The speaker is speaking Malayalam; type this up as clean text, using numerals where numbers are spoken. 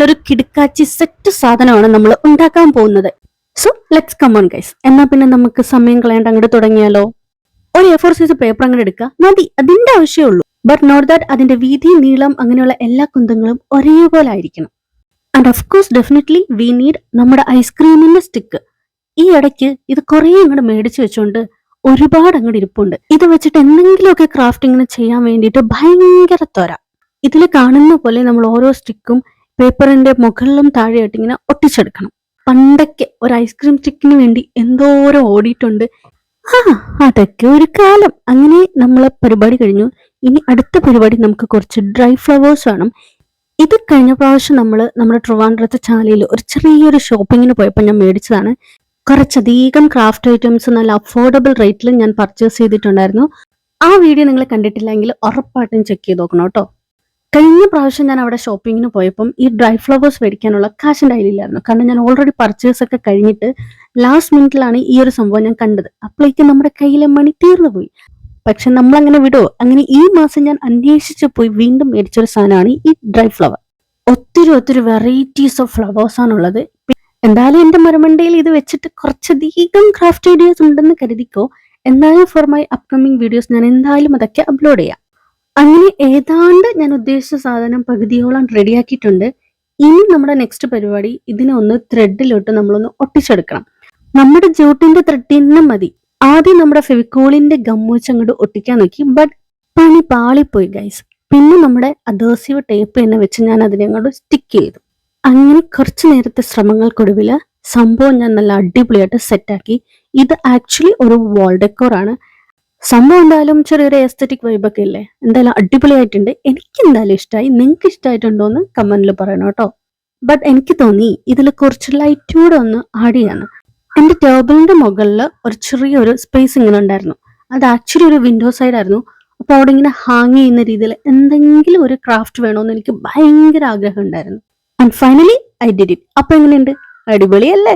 ഒരു കിടുക്കാച്ചി സെറ്റ് സാധനമാണ് നമ്മൾ ഉണ്ടാക്കാൻ പോകുന്നത്. So let's come on guys. എന്നാ പിന്നെ നമുക്ക് സമയം കളയാണ്ട് അങ്ങോട്ട് തുടങ്ങിയാലോ. ഒരു A4 സൈസ് പേപ്പർ അങ്ങോട്ട് എടുക്കുക, മതി, അതിന്റെ ആവശ്യമേ ഉള്ളൂ. ബട്ട് നോട്ട് ദാറ്റ് അതിന്റെ വീതി, നീളം, അങ്ങനെയുള്ള എല്ലാ കുന്തങ്ങളും ഒരേപോലെ ആയിരിക്കണം. And of course definitely we need നമ്മുടെ ഐസ്ക്രീമിന്റെ സ്റ്റിക്ക്. ഈ ഇടയ്ക്ക് ഇത് കുറെ അങ്ങോട്ട് മേടിച്ചു വെച്ചോണ്ട് ഒരുപാട് അങ്ങോട്ട് ഇരിപ്പുണ്ട്. ഇത് വെച്ചിട്ട് എന്തെങ്കിലുമൊക്കെ ക്രാഫ്റ്റിങ്ങിന് ചെയ്യാൻ വേണ്ടിയിട്ട് ഭയങ്കര ത്വര. ഇതിൽ കാണുന്ന പോലെ നമ്മൾ ഓരോ സ്റ്റിക്കും പേപ്പറിന്റെ മുകളിലും താഴെയായിട്ട് ഇങ്ങനെ ഒട്ടിച്ചെടുക്കണം. പണ്ടൊക്കെ ഒരു ഐസ്ക്രീം സ്റ്റിക്കിന് വേണ്ടി എന്തോരം ഓടിയിട്ടുണ്ട്. അതൊക്കെ ഒരു കാലം. അങ്ങനെ നമ്മളെ പരിപാടി കഴിഞ്ഞു. ഇനി അടുത്ത പരിപാടി നമുക്ക് കുറച്ച് ഡ്രൈ ഫ്ലവേഴ്സ് വേണം. ഇത് കഴിഞ്ഞ പ്രാവശ്യം നമ്മുടെ ട്രിവാൻഡ്രത്തെ ചാലയിൽ ഒരു ചെറിയൊരു ഷോപ്പിങ്ങിന് പോയപ്പോൾ ഞാൻ മേടിച്ചതാണ്. കുറച്ചധികം ക്രാഫ്റ്റ് ഐറ്റംസ് നല്ല അഫോർഡബിൾ റേറ്റിൽ ഞാൻ പർച്ചേസ് ചെയ്തിട്ടുണ്ടായിരുന്നു. ആ വീഡിയോ നിങ്ങൾ കണ്ടിട്ടില്ലെങ്കിൽ ഉറപ്പായിട്ടും ചെക്ക് ചെയ്ത് നോക്കണം കേട്ടോ. കഴിഞ്ഞ പ്രാവശ്യം ഞാൻ അവിടെ ഷോപ്പിങ്ങിന് പോയപ്പം ഈ ഡ്രൈ ഫ്ലവേഴ്സ് മേടിക്കാനുള്ള കാശിൻ്റെ കയ്യിലില്ലായിരുന്നു. കാരണം ഞാൻ ഓൾറെഡി പർച്ചേസ് ഒക്കെ കഴിഞ്ഞിട്ട് ലാസ്റ്റ് മിനിറ്റിലാണ് ഈ ഒരു സംഭവം ഞാൻ കണ്ടത്. അപ്പോഴേക്കും നമ്മുടെ കയ്യിലെ മണി തീർന്നു പോയി. പക്ഷെ നമ്മൾ അങ്ങനെ വിടുവോ? അങ്ങനെ ഈ മാസം ഞാൻ അന്വേഷിച്ച് പോയി വീണ്ടും മേടിച്ചൊരു സാധനമാണ് ഈ ഡ്രൈ ഫ്ലവർ. ഒത്തിരി വെറൈറ്റീസ് ഓഫ് ഫ്ലവേഴ്സ് ആണുള്ളത്. എന്തായാലും എന്റെ മരമണ്ടയിൽ ഇത് വെച്ചിട്ട് കുറച്ചധികം ക്രാഫ്റ്റ് ഐഡിയാസ് ഉണ്ടെന്ന് കരുതിക്കോ. എന്തായാലും ഫോർ മൈ അപ്കമിങ് വീഡിയോസ് ഞാൻ എന്തായാലും അതൊക്കെ അപ്ലോഡ് ചെയ്യാം. അങ്ങനെ ഏതാണ്ട് ഞാൻ ഉദ്ദേശിച്ച സാധനം പകുതിയോളം റെഡിയാക്കിയിട്ടുണ്ട്. ഇനി നമ്മുടെ നെക്സ്റ്റ് പരിപാടി ഇതിനെ ഒന്ന് ത്രെഡിലോട്ട് നമ്മളൊന്ന് ഒട്ടിച്ചെടുക്കണം. നമ്മുടെ ജൂട്ടിന്റെ ത്രെഡ് തന്നെ മതി. ആദ്യം നമ്മുടെ ഫെവിക്കോളിന്റെ ഗമ്മൂച്ച് അങ്ങോട്ട് ഒട്ടിക്കാൻ നോക്കി, ബട്ട് പണി പാളിപ്പോയി ഗൈസ്. പിന്നെ നമ്മുടെ അഡേസീവ് ടേപ്പ് തന്നെ വെച്ച് ഞാൻ അതിനെ അങ്ങോട്ട് സ്റ്റിക്ക് ചെയ്തു. അങ്ങനെ കുറച്ചു നേരത്തെ ശ്രമങ്ങൾക്കൊടുവില് സംഭവം ഞാൻ നല്ല അടിപൊളിയായിട്ട് സെറ്റാക്കി. ഇത് ആക്ച്വലി ഒരു വാൾ ഡെക്കോർ ആണ്. സംഭവം എന്തായാലും ചെറിയൊരു എസ്തറ്റിക് വൈബൊക്കെ ഇല്ലേ, എന്തായാലും അടിപൊളിയായിട്ടുണ്ട്. എനിക്ക് എന്തായാലും ഇഷ്ടമായി. നിങ്ങൾക്ക് ഇഷ്ടമായിട്ടുണ്ടോ എന്ന് കമന്റിൽ പറയണം കേട്ടോ. ബട്ട് എനിക്ക് തോന്നി ഇതിൽ കുറച്ച് ലൈറ്റ് കൂടെ ഒന്ന് ആഡ് ചെയ്യാന്ന്. എന്റെ ടേബിളിന്റെ മുകളിൽ ഒരു ചെറിയൊരു സ്പേസ് ഇങ്ങനെ ഉണ്ടായിരുന്നു. അത് ആക്ച്വലി ഒരു വിൻഡോ സൈഡ് ആയിരുന്നു. അപ്പൊ അവിടെ ഇങ്ങനെ ഹാങ് ചെയ്യുന്ന രീതിയിൽ എന്തെങ്കിലും ഒരു ക്രാഫ്റ്റ് വേണമെന്ന് എനിക്ക് ഭയങ്കര ആഗ്രഹം ഉണ്ടായിരുന്നു. And finally I did it. അപ്പൊ എങ്ങനെയുണ്ട്? അടിപൊളിയല്ലേ?